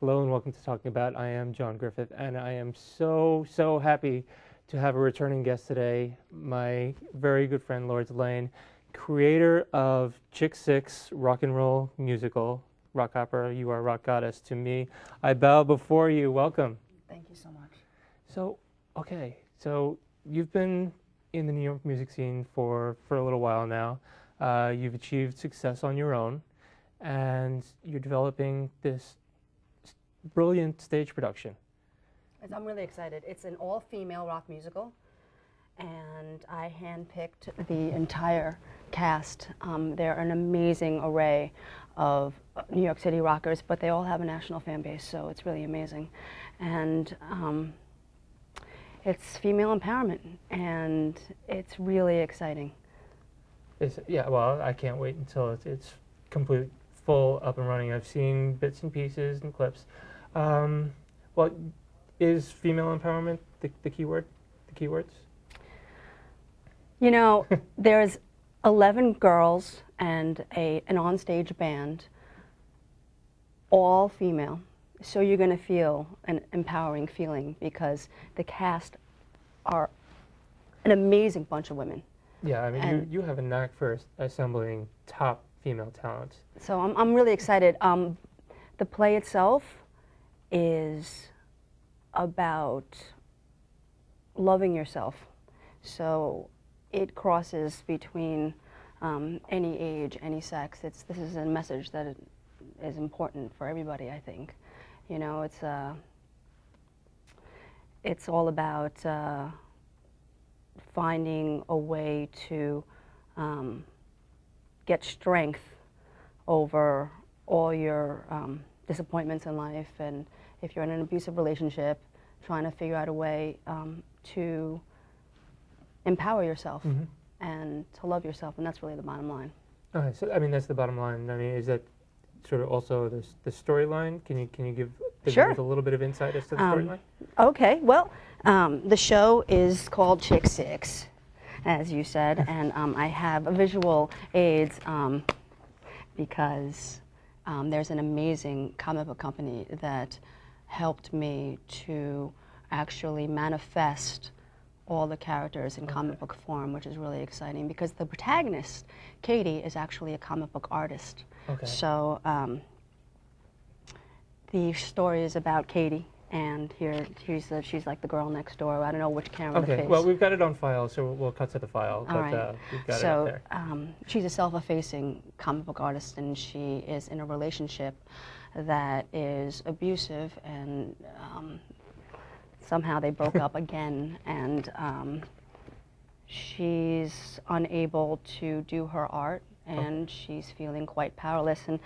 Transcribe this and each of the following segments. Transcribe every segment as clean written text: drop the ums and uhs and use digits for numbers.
Hello and welcome to Talking About. I am John Griffith, and I am so happy to have a returning guest today, my very good friend Lourds Lane, creator of Chix rock and roll musical, rock opera, You Are Rock Goddess. To me, I bow before you. Welcome. Thank you so much. So you've been in the New York music scene for a little while now. You've achieved success on your own, and you're developing this brilliant stage production. I'm really excited. It's an all-female rock musical, and I handpicked the entire cast. They're an amazing array of New York City rockers, but they all have a national fan base, so it's really amazing. And it's female empowerment, and it's really exciting. Yeah, well, I can't wait until it's complete, full, up and running. I've seen bits and pieces and clips. Well, is female empowerment the key word? The keywords? You know, there's 11 girls and an onstage band, all female. So you're going to feel an empowering feeling because the cast are an amazing bunch of women. Yeah, I mean, you have a knack for assembling top female talent. So I'm really excited. The play itself is about loving yourself. So it crosses between any age, any sex. This is a message that is important for everybody, I think. You know, it's all about finding a way to get strength over all your disappointments in life, and if you're in an abusive relationship, trying to figure out a way to empower yourself and to love yourself, and that's really the bottom line. Okay, so I mean that's the bottom line. I mean, is that sort of also the storyline? Can you give the viewers a little bit of insight as to the storyline? Okay, well, the show is called Chix, as you said, and I have visual aids because there's an amazing comic book company that helped me to actually manifest all the characters in comic book form, which is really exciting because the protagonist, Katie, is actually a comic book artist. Okay. So the story is about Katie, and she's like the girl next door. I don't know which camera to face. Okay, well, we've got it on file, so we'll cut to the file. All right. We've got it up there. She's a self-effacing comic book artist, and she is in a relationship that is abusive, and somehow they broke up again, and she's unable to do her art, and she's feeling quite powerless. And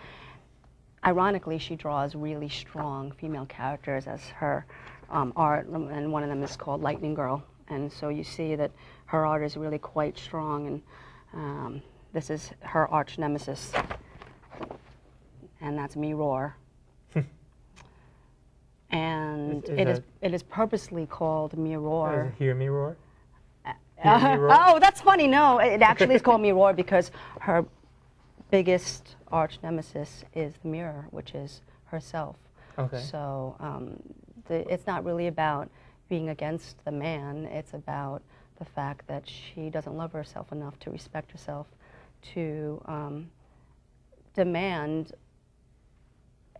ironically, she draws really strong female characters as her art, and one of them is called Lightning Girl. And so you see that her art is really quite strong, and this is her arch nemesis, and that's Mirror. And it is purposely called Mirror. Hear Me Roar? Oh, that's funny. No, it actually is called Mirror because her biggest arch nemesis is the mirror, which is herself. Okay. So it's not really about being against the man. It's about the fact that she doesn't love herself enough to respect herself, to demand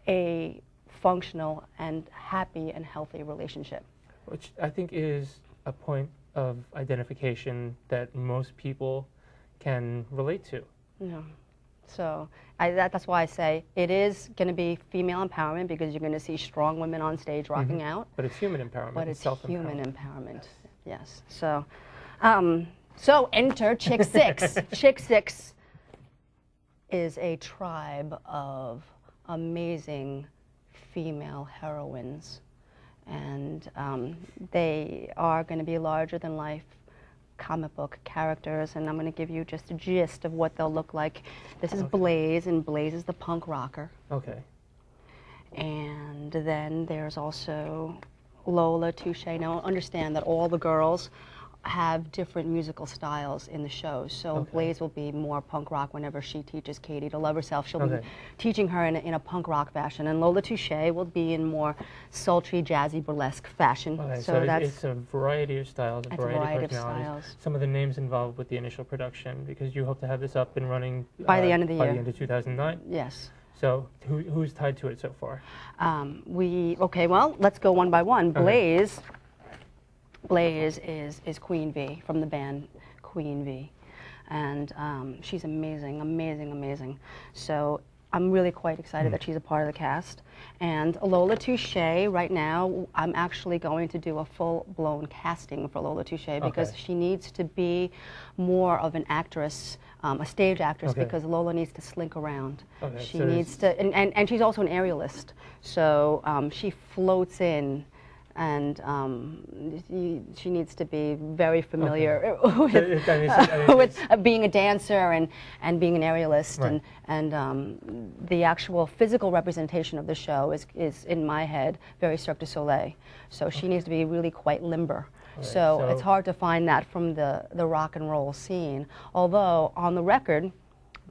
a functional and happy and healthy relationship. Which I think is a point of identification that most people can relate to. No. So that's why I say it is going to be female empowerment because you're going to see strong women on stage rocking out. But it's human empowerment. But it's human empowerment. Yes. So, enter Chix. Chix is a tribe of amazing female heroines, and they are going to be larger than life comic book characters, and I'm going to give you just a gist of what they'll look like. This is Blaze, and Blaze is the punk rocker. Okay. And then there's also Lola, Touche. Now understand that all the girls have different musical styles in the shows. So Okay. Blaze will be more punk rock whenever she teaches Katie to love herself. She'll Okay. be teaching her in a punk rock fashion. And Lola Touche will be in more sultry, jazzy, burlesque fashion. Okay, So so that's it's a variety of styles, a variety of personalities. styles. Some of the names involved with the initial production, because you hope to have this up and running By the end of the by year. the end of 2009. Yes. So who's tied to it so far? Okay, well, let's go one by one. Okay. Blaze is Queen V from the band Queen V, and she's amazing, amazing, amazing. So I'm really quite excited that she's a part of the cast. And Lola Touche, right now, I'm actually going to do a full-blown casting for Lola Touche because Okay. she needs to be more of an actress, a stage actress, Okay. because Lola needs to slink around. Okay, She so needs to, and she's also an aerialist, so she floats in, and she needs to be very familiar with being a dancer and being an aerialist, Right. and the actual physical representation of the show is in my head very Cirque du Soleil. So she needs to be really quite limber. Right, So it's so- hard to find that from the rock and roll scene. Although on the record,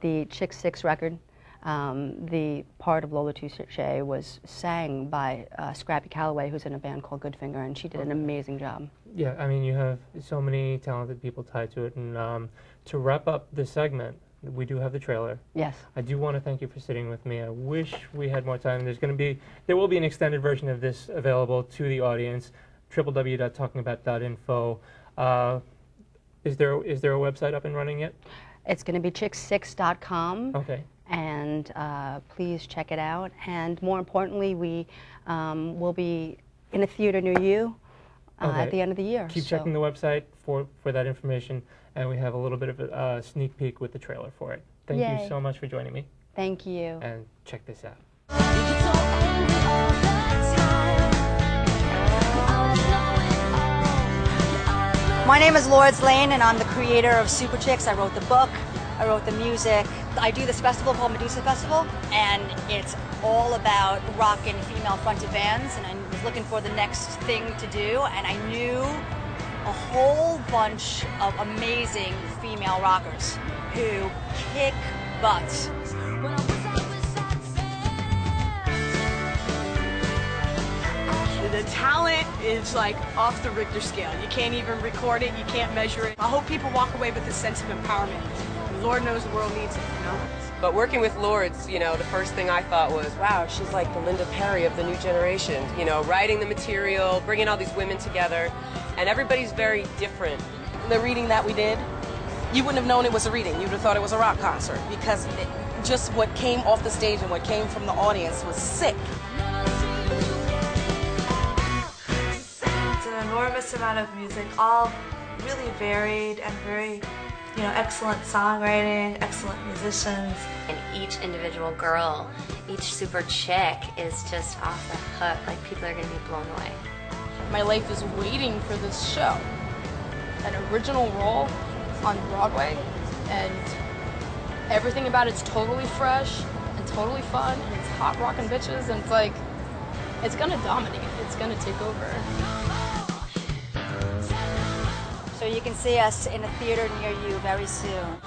the Chix record, the part of Lola Touche was sang by Scrappy Calloway, who's in a band called Goodfinger, and she did an amazing job. Yeah, I mean, you have so many talented people tied to it, and to wrap up this segment, we do have the trailer. Yes. I do want to thank you for sitting with me. I wish we had more time. There will be an extended version of this available to the audience, www.talkingabout.info. Is there a website up and running yet? It's going to be chix6.com. Okay. And please check it out. And more importantly, we will be in a theater near you at the end of the year. Keep checking the website for that information, and we have a little bit of a sneak peek with the trailer for it. Thank Yay. you so much for joining me, Thank you. and check this out. My name is Lourds Lane, and I'm the creator of Super Chix. I wrote the book, I wrote the music. I do this festival called Medusa Festival, and it's all about rock and female-fronted bands, and I was looking for the next thing to do, and I knew a whole bunch of amazing female rockers who kick butt. The talent is like off the Richter scale. You can't even record it, you can't measure it. I hope people walk away with a sense of empowerment. Lord knows the world needs it, you know? But working with Lourds, you know, the first thing I thought was, wow, she's like the Linda Perry of the new generation. You know, writing the material, bringing all these women together, and everybody's very different. The reading that we did, you wouldn't have known it was a reading. You would have thought it was a rock concert because just what came off the stage and what came from the audience was sick. It's an enormous amount of music, all really varied and very, excellent songwriting, excellent musicians. And each individual girl, each super chick is just off the hook. Like, people are going to be blown away. My life is waiting for this show. An original role on Broadway, and everything about it's totally fresh and totally fun, and it's hot rockin' bitches, and it's like, it's gonna dominate, it's gonna take over. So you can see us in a theater near you very soon.